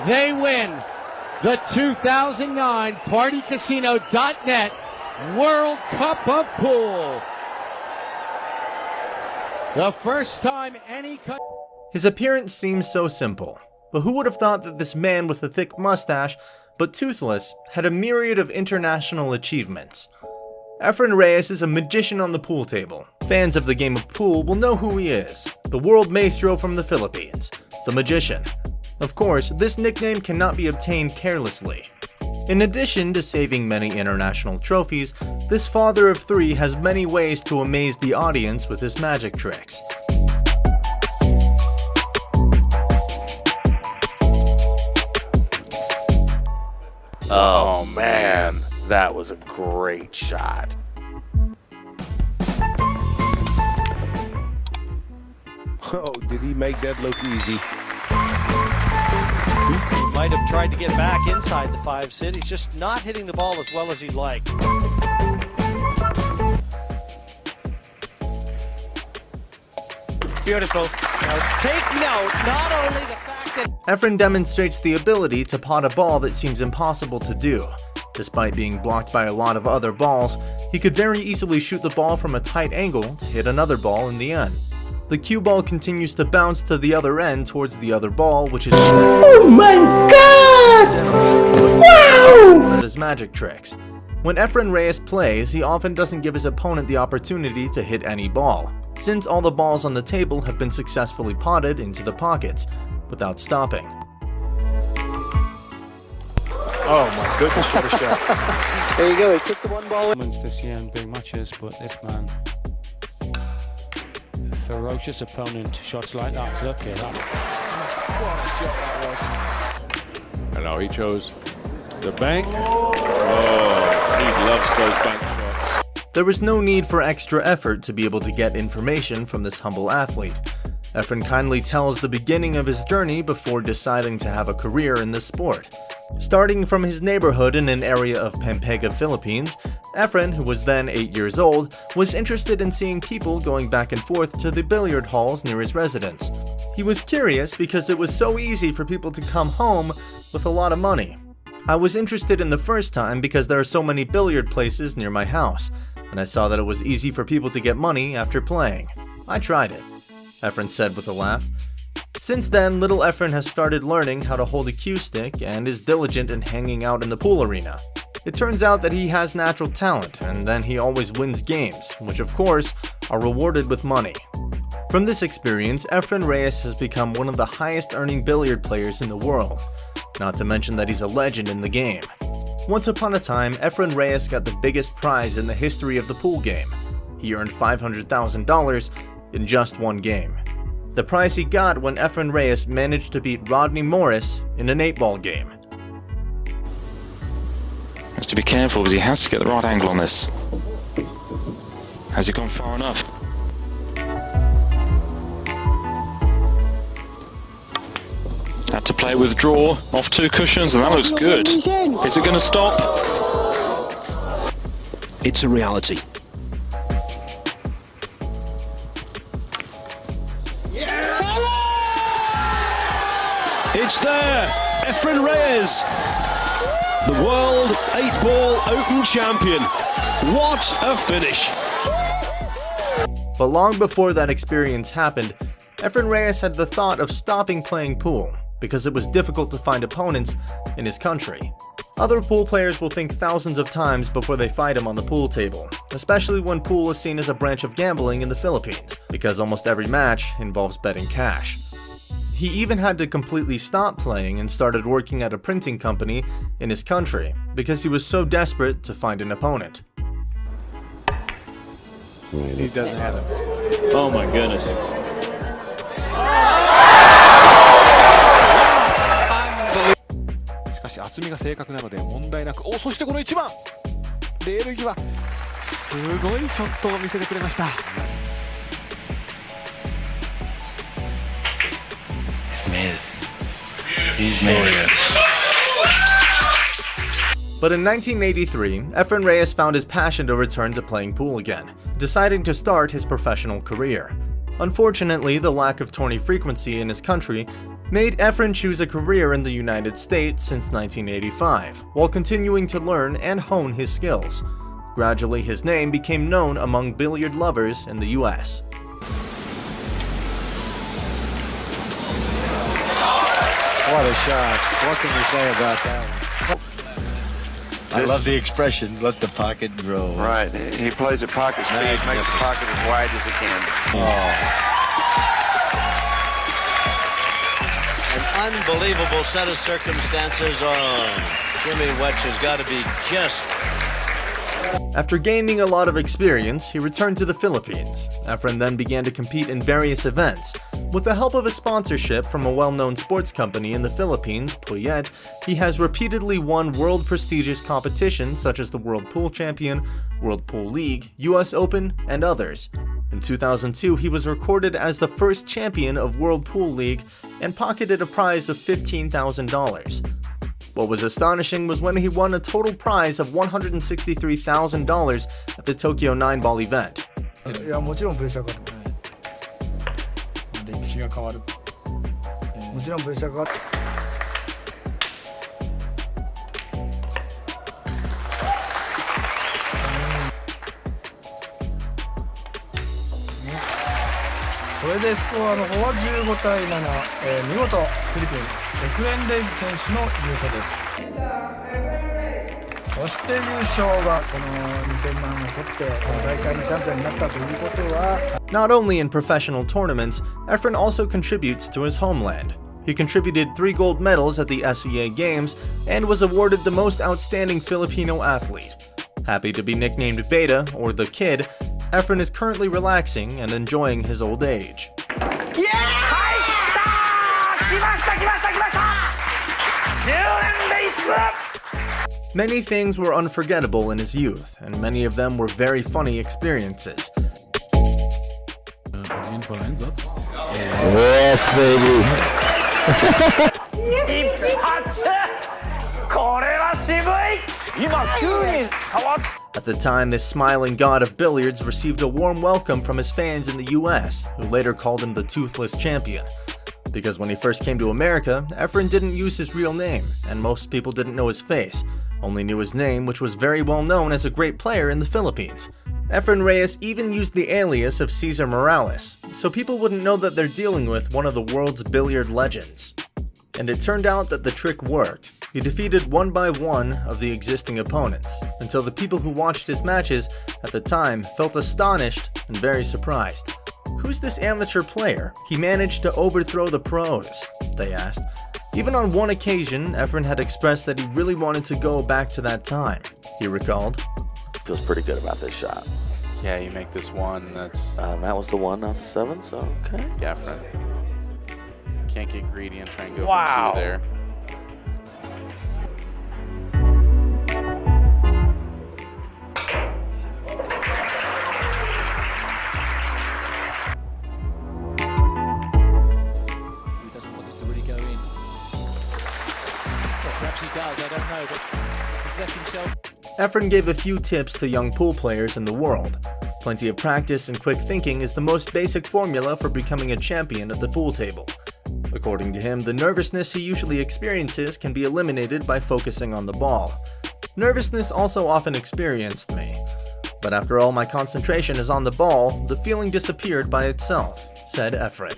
They win the 2009 PartyCasino.net World Cup of Pool. The first time any country. His appearance seems so simple, but who would have thought that this man with a thick mustache, but toothless, had a myriad of international achievements? Efren Reyes is a magician on the pool table. Fans of the game of pool will know who he is, the world maestro from the Philippines, the magician. Of course, this nickname cannot be obtained carelessly. In addition to saving many international trophies, this father of three has many ways to amaze the audience with his magic tricks. Oh man, that was a great shot. Oh, did he make that look easy? He might have tried to get back inside the 5-sit. He's just not hitting the ball as well as he'd like. Beautiful. Now take note, not only the fact that Efren demonstrates the ability to pot a ball that seems impossible to do. Despite being blocked by a lot of other balls, he could very easily shoot the ball from a tight angle to hit another ball in the end. The cue ball continues to bounce to the other end towards the other ball, which is oh my god! Wow! One of his magic tricks. When Efren Reyes plays, he often doesn't give his opponent the opportunity to hit any ball, since all the balls on the table have been successfully potted into the pockets, without stopping. Oh my goodness, what a shot. there you go, he kicked the one ball in. This year in big matches, but this man, ferocious opponent, shots like that, look at that. What a shot that was. And now he chose the bank. Oh, he loves those bank shots. There was no need for extra effort to be able to get information from this humble athlete. Efren kindly tells the beginning of his journey before deciding to have a career in this sport. Starting from his neighborhood in an area of Pampanga, Philippines, Efren, who was then 8 years old, was interested in seeing people going back and forth to the billiard halls near his residence. He was curious because it was so easy for people to come home with a lot of money. I was interested in the first time because there are so many billiard places near my house, and I saw that it was easy for people to get money after playing. I tried it, Efren said with a laugh. Since then, little Efren has started learning how to hold a cue stick and is diligent in hanging out in the pool arena. It turns out that he has natural talent, and then he always wins games, which of course are rewarded with money. From this experience, Efren Reyes has become one of the highest earning billiard players in the world, not to mention that he's a legend in the game. Once upon a time, Efren Reyes got the biggest prize in the history of the pool game. He earned $500,000 in just one game. The prize he got when Efren Reyes managed to beat Rodney Morris in an 8-ball game. Has to be careful because he has to get the right angle on this. Has he gone far enough? Had to play with draw off 2 cushions and that looks good. Is it going to stop? It's a reality. It's there! Efren Reyes! The world 8-ball open champion. What a finish! But long before that experience happened, Efren Reyes had the thought of stopping playing pool because it was difficult to find opponents in his country. Other pool players will think thousands of times before they fight him on the pool table, especially when pool is seen as a branch of gambling in the Philippines, because almost every match involves betting cash. He even had to completely stop playing and started working at a printing company in his country because he was so desperate to find an opponent. He doesn't have it. Oh my goodness.しかし厚みが正確なので問題なく、そしてこの1番レール際、すごいショットを見せてくれました。He's made it. But in 1983, Efren Reyes found his passion to return to playing pool again, deciding to start his professional career. Unfortunately, the lack of tourney frequency in his country made Efren choose a career in the United States since 1985, while continuing to learn and hone his skills. Gradually, his name became known among billiard lovers in the US. What a shot. What can you say about that one? I love the expression, let the pocket grow. Right. He plays at pocket speed, makes the pocket as wide as he can. An unbelievable set of circumstances on Jimmy Wetcher's got to be just... After gaining a lot of experience, he returned to the Philippines. Efren then began to compete in various events. With the help of a sponsorship from a well-known sports company in the Philippines, Puyet, he has repeatedly won world prestigious competitions such as the World Pool Champion, World Pool League, US Open, and others. In 2002, he was recorded as the first champion of World Pool League and pocketed a prize of $15,000. What was astonishing was when he won a total prize of $163,000 at the Tokyo 9-ball event. いやもちろんプレッシャーかかってます。歴史が変わる。もちろんプレッシャーかかって。これでスコアの方は15対7、見事フィリピンエフレン・レイズ選手の優勝です。そして優勝がこの2000万を取ってこの大会のチャンピオンになったということは。Not only in professional tournaments, Efren also contributes to his homeland. He contributed 3 gold medals at the SEA Games and was awarded the most outstanding Filipino athlete. Happy to be nicknamed Bata, or the Kid, Efren is currently relaxing and enjoying his old age. Many things were unforgettable in his youth, and many of them were very funny experiences. Yes, baby. At the time, this smiling god of billiards received a warm welcome from his fans in the US, who later called him the Toothless Champion. Because when he first came to America, Efren didn't use his real name, and most people didn't know his face, only knew his name, which was very well known as a great player in the Philippines. Efren Reyes even used the alias of Cesar Morales, so people wouldn't know that they're dealing with one of the world's billiard legends. And it turned out that the trick worked. He defeated one by one of the existing opponents, until the people who watched his matches at the time felt astonished and very surprised. Who's this amateur player? He managed to overthrow the pros, they asked. Even on one occasion, Efren had expressed that he really wanted to go back to that time, he recalled. Feels pretty good about this shot. Yeah, you make this one, that's... that was the 1, not the 7, so okay. Yeah, Efren. Can't get greedy and try and go for 2 there. He doesn't want this to really go in. Well, perhaps he does, I don't know, but he's left himself. Efren gave a few tips to young pool players in the world. Plenty of practice and quick thinking is the most basic formula for becoming a champion at the pool table. According to him, the nervousness he usually experiences can be eliminated by focusing on the ball. Nervousness also often experienced me. But after all my concentration is on the ball, the feeling disappeared by itself, said Efren.